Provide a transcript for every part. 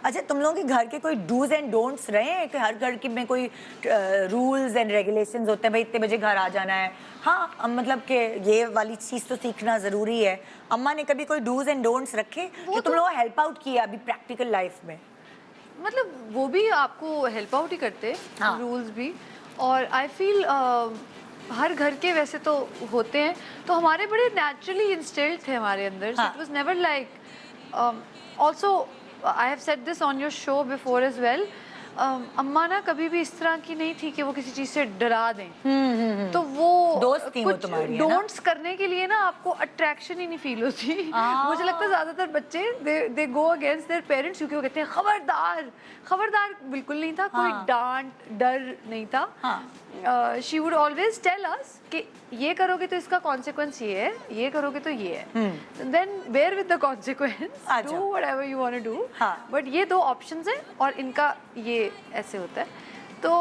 अच्छा, तुम लोगों के घर के कोई डूज एंड डोंट्स रहे हैं कि हर घर के में कोई रूल्स एंड रेगुलेशंस होते हैं, भाई इतने बजे घर आ जाना है? हाँ, मतलब कि ये वाली चीज़ तो सीखना ज़रूरी है। अम्मा ने कभी कोई डूज एंड डोंट्स रखे जो तुम लोगों को हेल्प आउट किया अभी प्रैक्टिकल लाइफ में? मतलब वो भी आपको हेल्प आउट ही करते हाँ। रूल्स भी। और आई फील हर घर के वैसे तो होते हैं, तो हमारे बड़े नेचुरली इंस्टिल्ड थे हमारे अंदर। हाँ. It was never like, also I have said this on your show before as well, अम्मा ना कभी भी इस तरह की नहीं थी कि वो किसी चीज़ से डरा दें। तो वो दोस्त थी वो कुछ तुम्हारी, है ना? डोंट्स करने के लिए ना आपको अट्रैक्शन ही नहीं फील होती। मुझे लगता है ज़्यादातर बच्चे दे गो अगेंस्ट देयर पेरेंट्स, क्योंकि वो कहते हैं खबरदार। खबरदार बिल्कुल नहीं था, कोई डांट डर नहीं था। She would always tell us कि ये करोगे तो इसका कॉन्सिक्वेंस ये है, ये करोगे तो ये है, then bear with the consequence, do whatever you want to do, but ये दो ऑप्शंस हैं और इनका ये ऐसे होता है। तो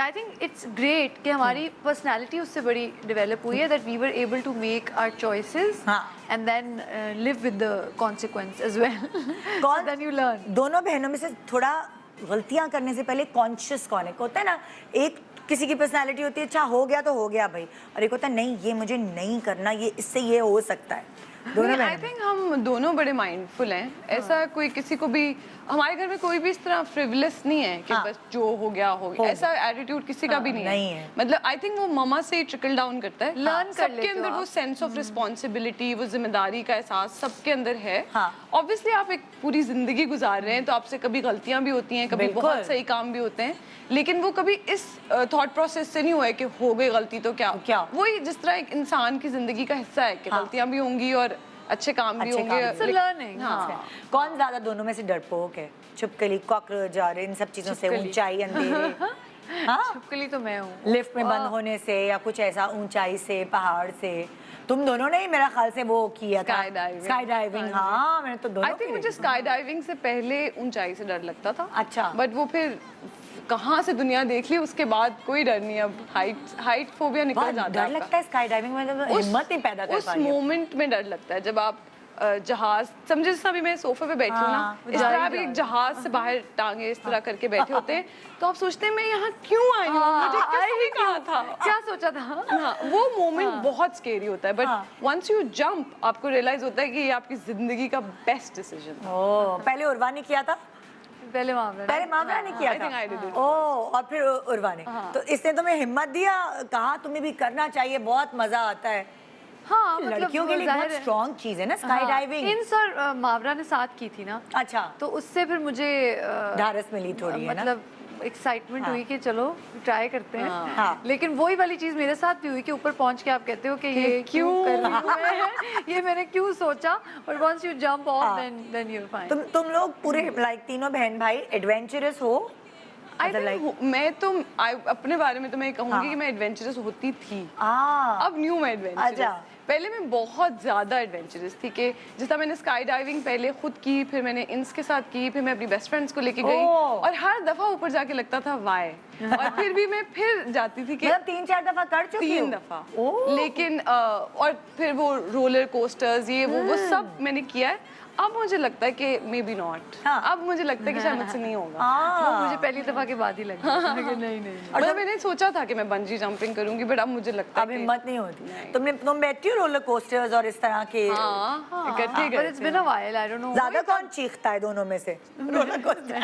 आई थिंक इट्स ग्रेट कि हमारी पर्सनैलिटी उससे बड़ी डेवलप हुई है, that we were able to make our choices and then live with the consequence as well, then you learn. दोनों बहनों में से थोड़ा गलतियां करने से पहले कॉन्शियस कौन है? होता है ना, एक किसी की पर्सनालिटी होती है अच्छा हो गया तो हो गया भाई, और एक होता है नहीं ये मुझे नहीं करना, ये इससे ये हो सकता है। दोनों आई थिंक हम दोनों बड़े माइंडफुल हैं। ऐसा कोई किसी को भी, हमारे घर में कोई भी इस तरह फ्रिवलेस नहीं है कि बस जो हो गया हो गया, ऐसा एटीट्यूड किसी का भी नहीं है। मतलब आई थिंक वो ममा से ट्रिकल डाउन करता है, लर्न कर सबके अंदर वो सेंस ऑफ रिस्पॉन्सिबिलिटी, वो जिम्मेदारी का एहसास सबके अंदर है। ऑब्वियसली आप एक पूरी जिंदगी गुजार रहे हैं तो आपसे कभी गलतियां भी होती हैं, कभी बहुत सही काम भी होते हैं, लेकिन वो कभी इस थॉट प्रोसेस से नहीं हुआ है कि हो गई गलती तो क्या वही जिस तरह एक इंसान की जिंदगी का हिस्सा है कि गलतियां भी होंगी और अच्छे काम भी होंगे। लर्निंग। कौन ज्यादा दोनों में से डरपोक है? छिपकली, कॉकरोच और इन सब चीजों से, ऊंचाई, अंधेरे? छिपकली तो मैं हूँ। लिफ्ट में बंद होने से या कुछ ऐसा, ऊंचाई से, पहाड़ से? तुम दोनों ने ही मेरा ख्याल से वो किया था, स्काई डाइविंग। हाँ, मैंने तो दोनों। आई थिंक मुझे स्काई डाइविंग से पहले ऊंचाई से डर लगता था। अच्छा। बट वो फिर कहाँ से दुनिया देख ली उसके बाद कोई डर नहीं, अब हाइट फोबिया निकल जाता है। डर लगता है स्काई डाइविंग में, तो हिम्मत नहीं पैदा कर पा रही। उस मोमेंट में डर लगता है जब आप जहाज, समझे जैसा अभी मैं सोफे पे बैठी हूँ ना, इस तरह आप एक जहाज से बाहर टांगे इस तरह करके बैठे होते हैं, तो आप सोचते हैं मैं यहाँ क्यों आई हूँ, मुझे किसने कहा था, क्या सोचा था। हाँ, वो मोमेंट बहुत स्केरी होता है, बट वंस यू जंप आपको रियलाइज होता है कि ये आपकी जिंदगी का बेस्ट डिसीजन था। पहले उर्वा ने किया था? पहले मावरा ने किया था। और फिर उर्वा ने। तो इसने तुम्हें हिम्मत दिया, कहा तुम्हें भी करना चाहिए, बहुत मजा आता है? हाँ, लड़कियों के लिए बहुत स्ट्रॉन्ग चीज है ना स्काई डाइविंग। इन सर मावरा ने साथ की थी ना। अच्छा। तो उससे फिर मुझे ढारस मिली थोड़ी, है ना? मतलब एक्साइटमेंट हुई कि चलो ट्राई करते हैं। लेकिन वही वाली चीज मेरे साथ भी हुई कि ऊपर पहुंच के आप कहते हो कि ये क्यों कर रही हूं मैं, ये मैंने क्यों सोचा, but once you jump off then you fine. तुम लोग पूरे लाइक तीनों बहन भाई एडवेंचरस हो? मैं तो अपने बारे में तो मैं कहूंगी कि मैं एडवेंचरस होती थी। अब न्यू मैं एडवेंचरस। पहले मैं बहुत ज्यादा एडवेंचरस थी कि जिस तरह मैंने स्काई डाइविंग पहले खुद की, फिर मैंने इंस के साथ की, फिर मैं अपनी बेस्ट फ्रेंड्स को लेके गई, और हर दफा ऊपर जाके लगता था वाई, और फिर भी मैं फिर जाती थी कि 3-4 दफा कर चुकी हूं। 3 दफा। लेकिन और फिर वो रोलर कोस्टर्स, ये वो सब मैंने किया है। अब मुझे लगता है कि मे बी नॉट, अब मुझे लगता है कि शायद मुझसे नहीं होगा। वो मुझे पहली दफा के बाद ही लगा कि नहीं। और जब मैंने सोचा था कि मैं बंजी जंपिंग करूंगी, बट अब मुझे लगता है अब हिम्मत नहीं होती। तुम बैठती हो रोलर कोस्टर्स और इस तरह के? इकट्ठे but it's been a while, I don't know। ज्यादा कौन चीखता है दोनों में से? Roller coaster.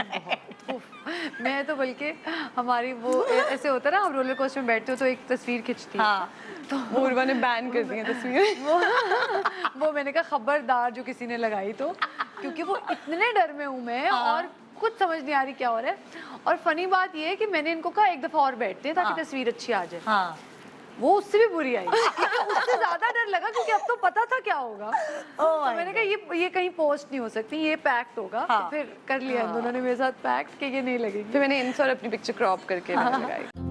मैं तो बल्कि हमारी वो ऐसे होता है ना, आप रोलर कोस्टर में बैठते हो तो एक तस्वीर खिंचती है, तो उर्वा ने बैन कर दी है तस्वीर। वो मैंने कहा खबरदार जो किसी ने लगाई तो, क्योंकि वो इतने डर में हूँ मैं और कुछ समझ नहीं आ रही क्या हो रहा है। और फनी बात ये है कि मैंने इनको कहा एक दफा और बैठते हैं ताकि तस्वीर अच्छी आ जाए। वो उससे भी बुरी आई, उससे ज्यादा डर लगा क्योंकि अब तो पता था क्या होगा। तो मैंने कहा ये कहीं पोस्ट नहीं हो सकती, ये पैक्ट होगा। तो फिर कर लिया इन दोनों ने मेरे साथ पैक्ट कि ये नहीं लगेगी। फिर मैंने इंस और अपनी पिक्चर क्रॉप करके लगाई।